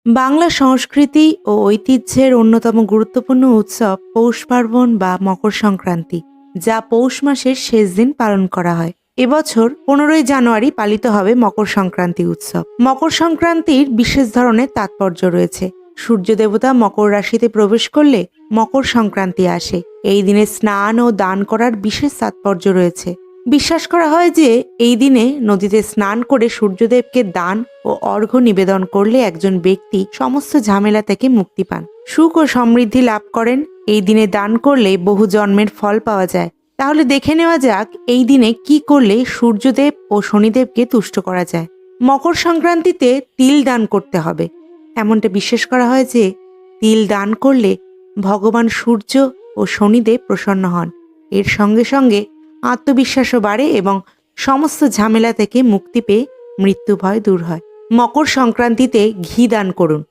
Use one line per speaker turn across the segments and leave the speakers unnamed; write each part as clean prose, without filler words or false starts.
বাংলা সংস্কৃতি ও ঐতিহ্যের অন্যতম গুরুত্বপূর্ণ উৎসব পৌষ পার্বণ বা মকর সংক্রান্তি, যা পৌষ মাসের শেষ দিন পালন করা হয়। এবছর 15ই জানুয়ারি পালিত হবে মকর সংক্রান্তি উৎসব। মকর সংক্রান্তির বিশেষ ধরনের তাৎপর্য রয়েছে। সূর্য দেবতা মকর রাশিতে প্রবেশ করলে মকর সংক্রান্তি আসে। এই দিনে স্নান ও দান করার বিশেষ তাৎপর্য রয়েছে। বিশ্বাস করা হয় যে এই দিনে নদীতে স্নান করে সূর্যদেবকে দান ও অর্ঘ্য নিবেদন করলে একজন ব্যক্তি সমস্ত ঝামেলা থেকে মুক্তি পান, সুখ ও সমৃদ্ধি লাভ করেন। এই দিনে দান করলে বহু জন্মের ফল পাওয়া যায়। তাহলে দেখে নেওয়া যাক এই দিনে কি করলে সূর্যদেব ও শনিদেবকে তুষ্ট করা যায়। মকর সংক্রান্তিতে তিল দান করতে হবে। এমনটা বিশ্বাস করা হয় যে তিল দান করলে ভগবান সূর্য ও শনিদেব প্রসন্ন হন। এর সঙ্গে সঙ্গে আত্মবিশ্বাসও বাড়ে এবং সমস্ত ঝামেলা থেকে মুক্তি পেয়ে মৃত্যু ভয় দূর হয়। মকর সংক্রান্তিতে ঘি দান করুন।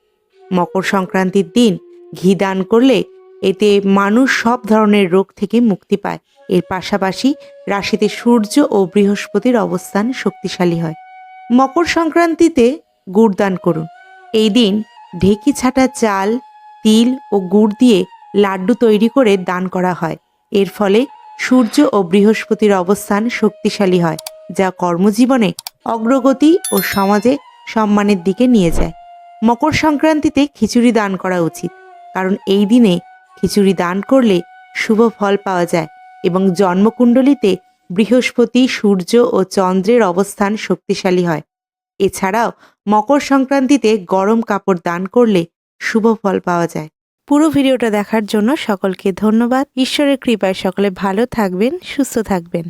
মকর সংক্রান্তির দিন ঘি দান করলে এতে মানুষ সব ধরনের রোগ থেকে মুক্তি পায়। এর পাশাপাশি রাশিতে সূর্য ও বৃহস্পতির অবস্থান শক্তিশালী হয়। মকর সংক্রান্তিতে গুড় দান করুন। এই দিন ঢেকি ছাটা চাল, তিল ও গুড় দিয়ে লাড্ডু তৈরি করে দান করা হয়। এর ফলে সূর্য ও বৃহস্পতির অবস্থান শক্তিশালী হয়, যা কর্মজীবনে অগ্রগতি ও সমাজে সম্মানের দিকে নিয়ে যায়। মকর সংক্রান্তিতে খিচুড়ি দান করা উচিত, কারণ এই দিনে খিচুড়ি দান করলে শুভ ফল পাওয়া যায় এবং জন্মকুণ্ডলিতে বৃহস্পতি, সূর্য ও চন্দ্রের অবস্থান শক্তিশালী হয়। এছাড়াও মকর সংক্রান্তিতে গরম কাপড় দান করলে শুভ ফল পাওয়া যায়। পুরো ভিডিওটা দেখার জন্য সকলকে ধন্যবাদ। ঈশ্বরের কৃপায় সকলে ভালো থাকবেন, সুস্থ থাকবেন।